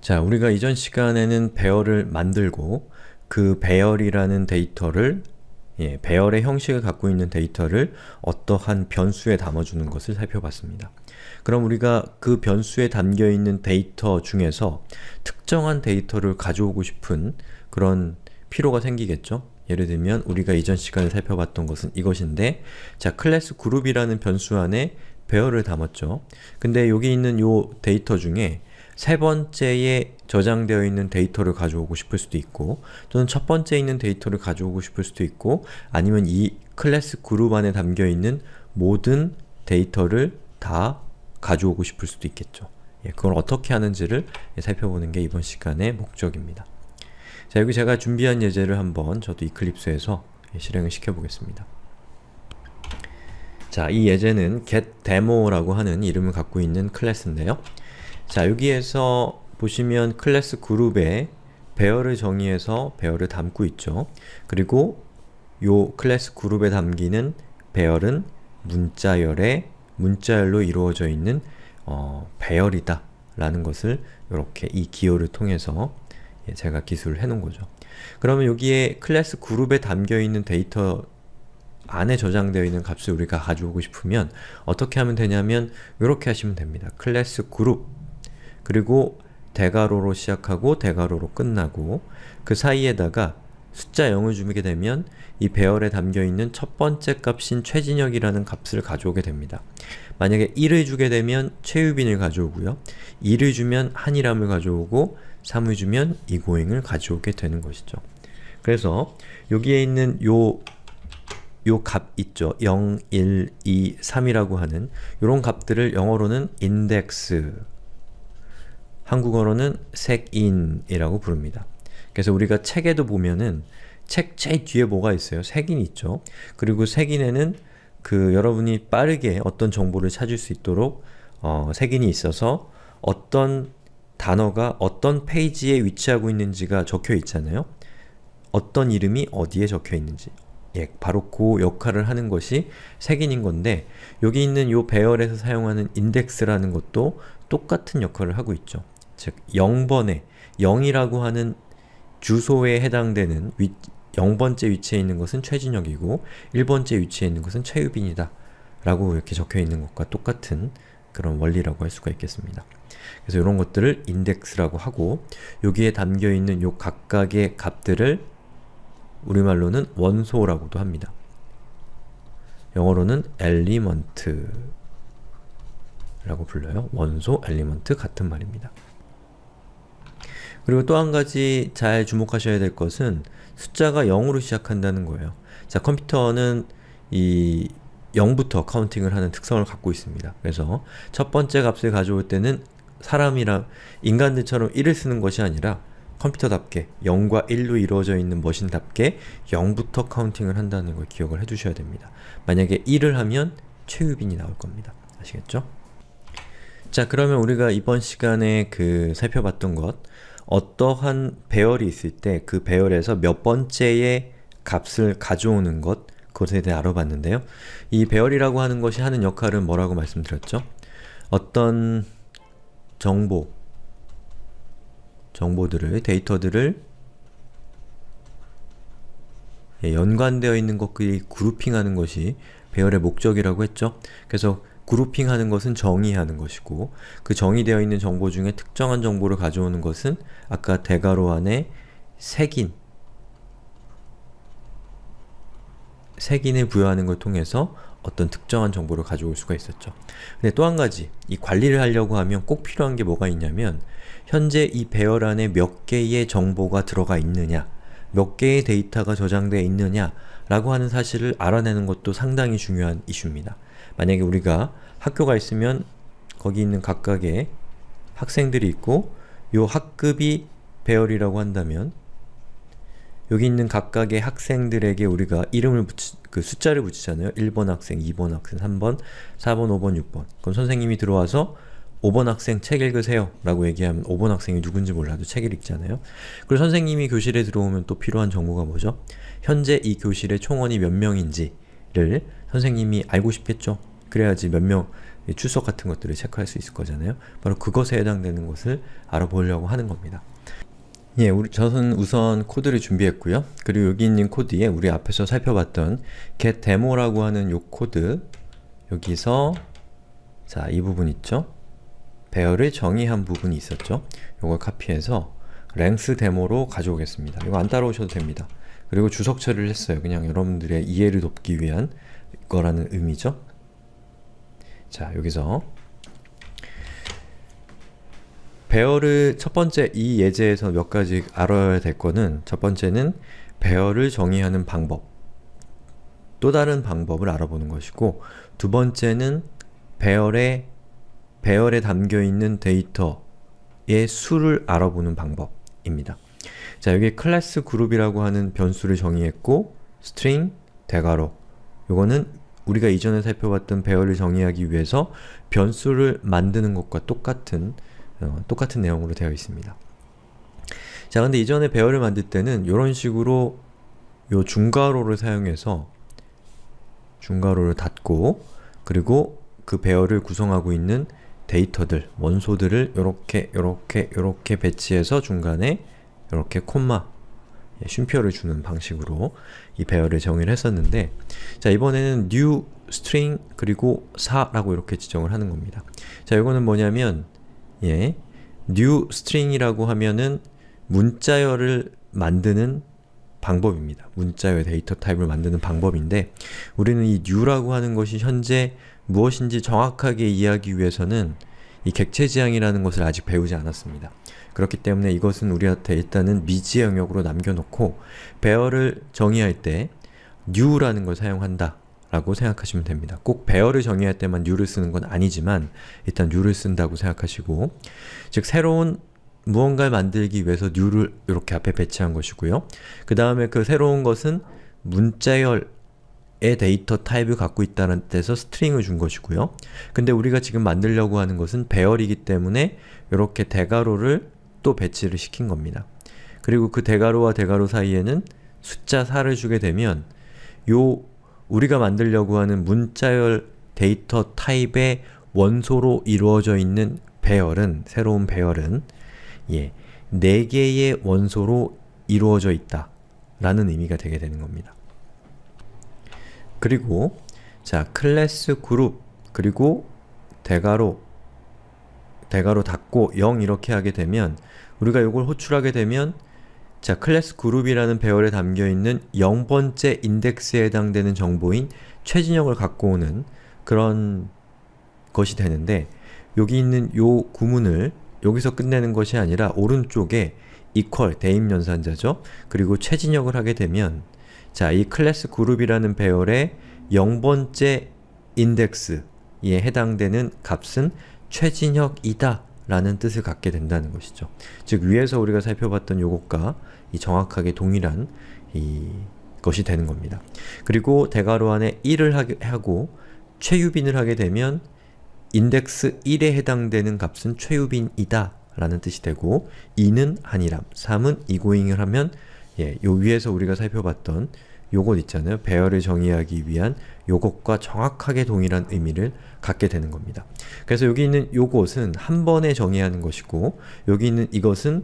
자, 우리가 이전 시간에는 배열을 만들고 그 배열이라는 데이터를 배열의 형식을 갖고 있는 데이터를 어떠한 변수에 담아주는 것을 살펴봤습니다. 그럼 우리가 그 변수에 담겨있는 데이터 중에서 특정한 데이터를 가져오고 싶은 그런 필요가 생기겠죠? 예를 들면 우리가 이전 시간에 살펴봤던 것은 이것인데, 자, 클래스 그룹이라는 변수 안에 배열을 담았죠. 근데 여기 있는 요 데이터 중에 세 번째에 저장되어 있는 데이터를 가져오고 싶을 수도 있고, 또는 첫 번째에 있는 데이터를 가져오고 싶을 수도 있고, 아니면 이 클래스 그룹 안에 담겨 있는 모든 데이터를 다 가져오고 싶을 수도 있겠죠. 그걸 어떻게 하는지를 살펴보는 게 이번 시간의 목적입니다. 자, 여기 제가 준비한 예제를 한번 저도 이클립스에서 실행을 시켜보겠습니다. 자, 이 예제는 getDemo라고 하는 이름을 갖고 있는 클래스인데요. 자, 여기에서 보시면 클래스 그룹에 배열을 정의해서 배열을 담고 있죠. 그리고 요 클래스 그룹에 담기는 배열은 문자열로 이루어져 있는 배열이다 라는 것을 이렇게 이 기호를 통해서 제가 기술을 해놓은 거죠. 그러면 여기에 클래스 그룹에 담겨있는 데이터 안에 저장되어 있는 값을 우리가 가져오고 싶으면 어떻게 하면 되냐면 이렇게 하시면 됩니다. 클래스 그룹, 그리고 대괄호로 시작하고 대괄호로 끝나고 그 사이에다가 숫자 0을 주게 되면 이 배열에 담겨있는 첫 번째 값인 최진혁이라는 값을 가져오게 됩니다. 만약에 1을 주게 되면 최유빈을 가져오고요. 2를 주면 한일함을 가져오고 3을 주면 이고잉을 가져오게 되는 것이죠. 그래서 여기에 있는 요 값 있죠. 0, 1, 2, 3이라고 하는 이런 값들을 영어로는 인덱스, 한국어로는 색인이라고 부릅니다. 그래서 우리가 책에도 보면은 책 제일 뒤에 뭐가 있어요? 색인이 있죠. 그리고 색인에는 여러분이 빠르게 어떤 정보를 찾을 수 있도록 색인이 있어서 어떤 단어가 어떤 페이지에 위치하고 있는지가 적혀 있잖아요. 어떤 이름이 어디에 적혀 있는지. 바로 그 역할을 하는 것이 색인인 건데, 여기 있는 요 배열에서 사용하는 인덱스라는 것도 똑같은 역할을 하고 있죠. 즉 0번에 0이라고 하는 주소에 해당되는 0번째 위치에 있는 것은 최진혁이고 1번째 위치에 있는 것은 최유빈이다 라고 이렇게 적혀 있는 것과 똑같은 그런 원리라고 할 수가 있겠습니다. 그래서 이런 것들을 인덱스라고 하고, 여기에 담겨 있는 요 각각의 값들을 우리말로는 원소라고도 합니다. 영어로는 element 라고 불러요. 원소, 엘리먼트 같은 말입니다. 그리고 또 한 가지 잘 주목하셔야 될 것은 숫자가 0으로 시작한다는 거예요. 자, 컴퓨터는 이 0부터 카운팅을 하는 특성을 갖고 있습니다. 그래서 첫 번째 값을 가져올 때는 인간들처럼 1을 쓰는 것이 아니라 컴퓨터답게 0과 1로 이루어져 있는 머신답게 0부터 카운팅을 한다는 걸 기억을 해두셔야 됩니다. 만약에 1을 하면 최유빈이 나올 겁니다. 아시겠죠? 자, 그러면 우리가 이번 시간에 살펴봤던 것, 어떠한 배열이 있을 때 그 배열에서 몇 번째의 값을 가져오는 것, 그것에 대해 알아봤는데요. 이 배열이라고 하는 것이 하는 역할은 뭐라고 말씀드렸죠? 어떤 데이터들을 연관되어 있는 것끼리 그룹핑하는 것이 배열의 목적이라고 했죠. 그래서 그룹핑하는 것은 정의하는 것이고, 그 정의되어 있는 정보 중에 특정한 정보를 가져오는 것은 아까 대괄호 안에 색인을 부여하는 걸 통해서 어떤 특정한 정보를 가져올 수가 있었죠. 근데 또 한 가지, 이 관리를 하려고 하면 꼭 필요한 게 뭐가 있냐면, 현재 이 배열 안에 몇 개의 정보가 들어가 있느냐, 몇 개의 데이터가 저장되어 있느냐 라고 하는 사실을 알아내는 것도 상당히 중요한 이슈입니다. 만약에 우리가 학교가 있으면 거기 있는 각각의 학생들이 있고, 요 학급이 배열이라고 한다면 여기 있는 각각의 학생들에게 우리가 숫자를 붙이잖아요. 1번 학생, 2번 학생, 3번, 4번, 5번, 6번. 그럼 선생님이 들어와서 5번 학생 책 읽으세요 라고 얘기하면 5번 학생이 누군지 몰라도 책을 읽잖아요. 그리고 선생님이 교실에 들어오면 또 필요한 정보가 뭐죠? 현재 이 교실의 총원이 몇 명인지를 선생님이 알고 싶겠죠? 그래야지 몇 명 출석 같은 것들을 체크할 수 있을 거잖아요. 바로 그것에 해당되는 것을 알아보려고 하는 겁니다. 예, 저는 우선 코드를 준비했고요. 그리고 여기 있는 코드에 우리 앞에서 살펴봤던 getDemo라고 하는 요 코드, 여기서 자, 이 부분 있죠? 배열을 정의한 부분이 있었죠? 요걸 카피해서 lengthDemo로 가져오겠습니다. 이거 안 따라오셔도 됩니다. 그리고 주석 처리를 했어요. 그냥 여러분들의 이해를 돕기 위한 거라는 의미죠. 자, 여기서 배열을 첫 번째 이 예제에서 몇 가지 알아야 될 거는, 첫 번째는 배열을 정의하는 방법, 또 다른 방법을 알아보는 것이고, 두 번째는 배열에 담겨있는 데이터의 수를 알아보는 방법입니다. 자, 여기 클래스 그룹이라고 하는 변수를 정의했고, 스트링, 대괄호, 요거는 우리가 이전에 살펴봤던 배열을 정의하기 위해서 변수를 만드는 것과 똑같은 내용으로 되어 있습니다. 자, 근데 이전에 배열을 만들 때는 이런 식으로 요 중괄호를 사용해서 중괄호를 닫고, 그리고 그 배열을 구성하고 있는 데이터들, 원소들을 요렇게 배치해서 중간에 이렇게 콤마, 쉼표를 주는 방식으로 이 배열을 정의를 했었는데, 자, 이번에는 new string 그리고 4라고 이렇게 지정을 하는 겁니다. 자, 이거는 뭐냐면 new string이라고 하면은 문자열을 만드는 방법입니다. 문자열 데이터 타입을 만드는 방법인데, 우리는 이 new라고 하는 것이 현재 무엇인지 정확하게 이해하기 위해서는 이 객체지향이라는 것을 아직 배우지 않았습니다. 그렇기 때문에 이것은 우리한테 일단은 미지의 영역으로 남겨놓고, 배열을 정의할 때 new라는 걸 사용한다 라고 생각하시면 됩니다. 꼭 배열을 정의할 때만 new를 쓰는 건 아니지만 일단 new를 쓴다고 생각하시고, 즉 새로운 무언가를 만들기 위해서 new를 이렇게 앞에 배치한 것이고요. 그 다음에 그 새로운 것은 문자열의 데이터 타입을 갖고 있다는 데서 스트링을 준 것이고요. 근데 우리가 지금 만들려고 하는 것은 배열이기 때문에 이렇게 대괄호를 또 배치를 시킨 겁니다. 그리고 그 대괄호와 대괄호 사이에는 숫자 4를 주게 되면 우리가 만들려고 하는 문자열 데이터 타입의 원소로 이루어져 있는 배열은, 새로운 배열은 4개의 원소로 이루어져 있다 라는 의미가 되게 되는 겁니다. 그리고 자, 클래스 그룹 그리고 대괄호 닫고 0 이렇게 하게 되면, 우리가 이걸 호출하게 되면, 자, 클래스 그룹이라는 배열에 담겨있는 0번째 인덱스에 해당되는 정보인 최진영을 갖고 오는 그런 것이 되는데, 여기 있는 요 구문을 여기서 끝내는 것이 아니라 오른쪽에 equal, 대입연산자죠. 그리고 최진영을 하게 되면, 자, 이 클래스 그룹이라는 배열의 0번째 인덱스에 해당되는 값은 최진혁이다 라는 뜻을 갖게 된다는 것이죠. 즉 위에서 우리가 살펴봤던 요것과 정확하게 동일한 것이 되는 겁니다. 그리고 대괄호 안에 1을 하고 최유빈을 하게 되면 인덱스 1에 해당되는 값은 최유빈이다 라는 뜻이 되고, 2는 한이람, 3은 이고잉을 하면 요 위에서 우리가 살펴봤던 요것 있잖아요. 배열을 정의하기 위한 요것과 정확하게 동일한 의미를 갖게 되는 겁니다. 그래서 여기 있는 요것은 한 번에 정의하는 것이고, 여기 있는 이것은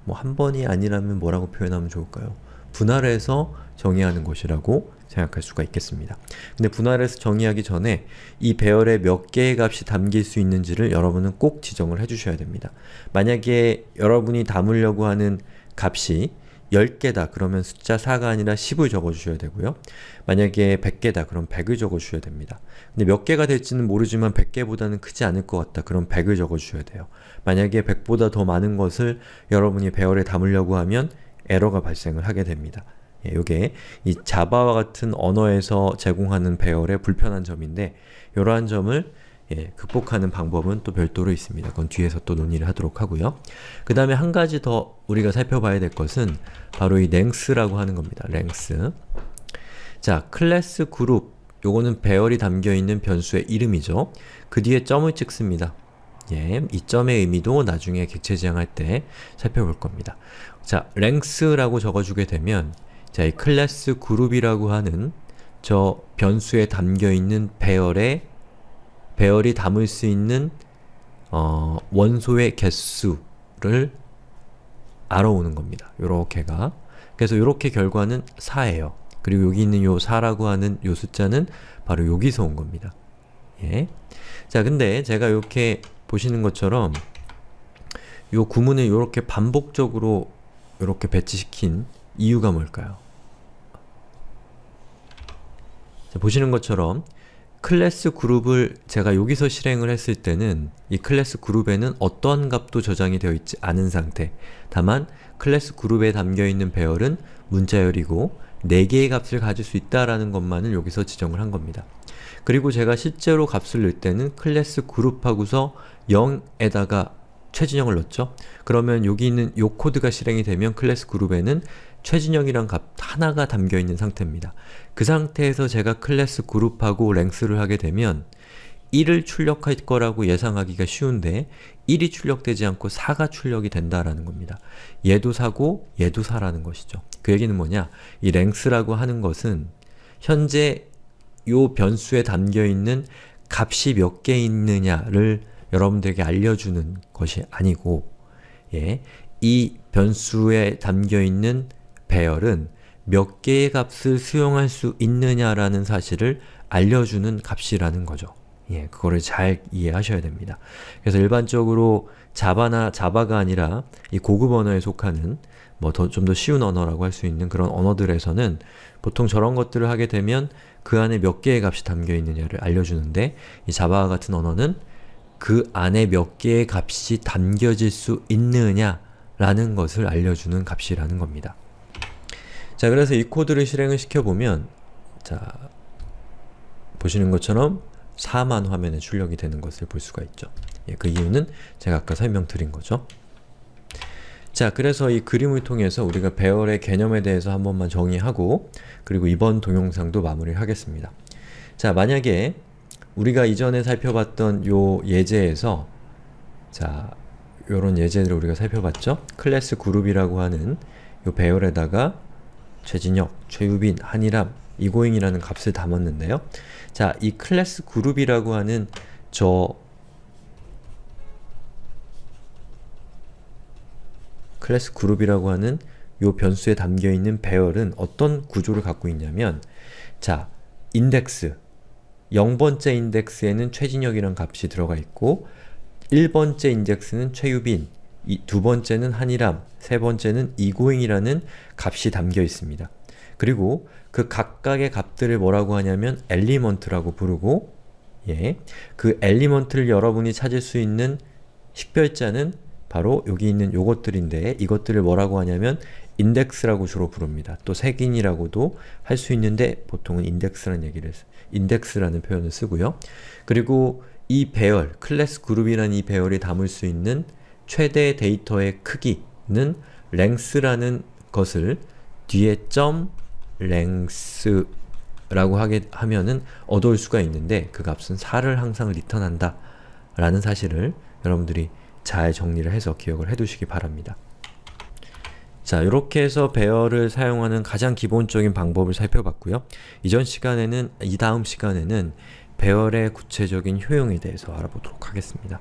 뭐 한 번이 아니라면 뭐라고 표현하면 좋을까요? 분할해서 정의하는 것이라고 생각할 수가 있겠습니다. 근데 분할해서 정의하기 전에 이 배열에 몇 개의 값이 담길 수 있는지를 여러분은 꼭 지정을 해주셔야 됩니다. 만약에 여러분이 담으려고 하는 값이 10개다 그러면 숫자 4가 아니라 10을 적어주셔야 되고요. 만약에 100개다 그럼 100을 적어주셔야 됩니다. 근데 몇 개가 될지는 모르지만 100개보다는 크지 않을 것 같다 그럼 100을 적어주셔야 돼요. 만약에 100보다 더 많은 것을 여러분이 배열에 담으려고 하면 에러가 발생을 하게 됩니다. 요게 이 자바와 같은 언어에서 제공하는 배열의 불편한 점인데, 이러한 점을 극복하는 방법은 또 별도로 있습니다. 그건 뒤에서 또 논의를 하도록 하고요. 그 다음에 한 가지 더 우리가 살펴봐야 될 것은 바로 이 length라고 하는 겁니다. length. 자, 클래스 그룹, 요거는 배열이 담겨있는 변수의 이름이죠. 그 뒤에 점을 찍습니다. 이 점의 의미도 나중에 객체지향할 때 살펴볼 겁니다. 자, length라고 적어주게 되면, 자, 이 클래스 그룹이라고 하는 저 변수에 담겨있는 배열의 배열이 담을 수 있는 원소의 개수를 알아오는 겁니다. 요렇게가. 그래서 요렇게 결과는 4예요. 그리고 여기 있는 요 4라고 하는 요 숫자는 바로 여기서 온 겁니다. 예. 자, 근데 제가 이렇게 보시는 것처럼 요 구문을 요렇게 반복적으로 요렇게 배치시킨 이유가 뭘까요? 자, 보시는 것처럼 클래스 그룹을 제가 여기서 실행을 했을 때는 이 클래스 그룹에는 어떠한 값도 저장이 되어 있지 않은 상태. 다만 클래스 그룹에 담겨있는 배열은 문자열이고 4개의 값을 가질 수 있다라는 것만을 여기서 지정을 한 겁니다. 그리고 제가 실제로 값을 넣을 때는 클래스 그룹하고서 0에다가 최진영을 넣었죠. 그러면 여기 있는 요 코드가 실행이 되면 클래스 그룹에는 최진영이란 값 하나가 담겨있는 상태입니다. 그 상태에서 제가 클래스 그룹하고 랭스를 하게 되면 1을 출력할 거라고 예상하기가 쉬운데 1이 출력되지 않고 4가 출력이 된다라는 겁니다. 얘도 4고 얘도 4라는 것이죠. 그 얘기는 뭐냐? 이 랭스라고 하는 것은 현재 요 변수에 담겨있는 값이 몇 개 있느냐를 여러분들에게 알려주는 것이 아니고, 예, 이 변수에 담겨있는 배열은 몇 개의 값을 수용할 수 있느냐라는 사실을 알려주는 값이라는 거죠. 예, 그거를 잘 이해하셔야 됩니다. 그래서 일반적으로 자바가 아니라 이 고급 언어에 속하는 뭐 좀 더 쉬운 언어라고 할 수 있는 그런 언어들에서는 보통 저런 것들을 하게 되면 그 안에 몇 개의 값이 담겨 있느냐를 알려주는데, 이 자바와 같은 언어는 그 안에 몇 개의 값이 담겨질 수 있느냐라는 것을 알려주는 값이라는 겁니다. 자, 그래서 이 코드를 실행을 시켜보면, 자, 보시는 것처럼 4만 화면에 출력이 되는 것을 볼 수가 있죠. 예, 그 이유는 제가 아까 설명드린 거죠. 자, 그래서 이 그림을 통해서 우리가 배열의 개념에 대해서 한 번만 정의하고, 그리고 이번 동영상도 마무리를 하겠습니다. 자, 만약에 우리가 이전에 살펴봤던 요 예제에서, 자, 요런 예제들을 우리가 살펴봤죠? 클래스 그룹이라고 하는 요 배열에다가 최진혁, 최유빈, 한일함, 이고잉이라는 값을 담았는데요. 자, 이 클래스 그룹이라고 하는 요 변수에 담겨있는 배열은 어떤 구조를 갖고 있냐면, 자, 인덱스 0번째 인덱스에는 최진혁이란 값이 들어가 있고 1번째 인덱스는 최유빈, 두 번째는 한일함, 세 번째는 이고잉이라는 값이 담겨 있습니다. 그리고 그 각각의 값들을 뭐라고 하냐면 엘리먼트라고 부르고, 예, 그 엘리먼트를 여러분이 찾을 수 있는 식별자는 바로 여기 있는 요것들인데, 이것들을 뭐라고 하냐면 인덱스라고 주로 부릅니다. 또 색인이라고도 할 수 있는데 보통은 인덱스라는 표현을 쓰고요. 그리고 이 배열, 클래스 그룹이라는 이 배열이 담을 수 있는 최대 데이터의 크기는 length라는 것을 뒤에 length라고 하면은 얻어올 수가 있는데, 그 값은 4를 항상 리턴한다 라는 사실을 여러분들이 잘 정리를 해서 기억을 해두시기 바랍니다. 자, 이렇게 해서 배열을 사용하는 가장 기본적인 방법을 살펴봤고요. 이 다음 시간에는 배열의 구체적인 효용에 대해서 알아보도록 하겠습니다.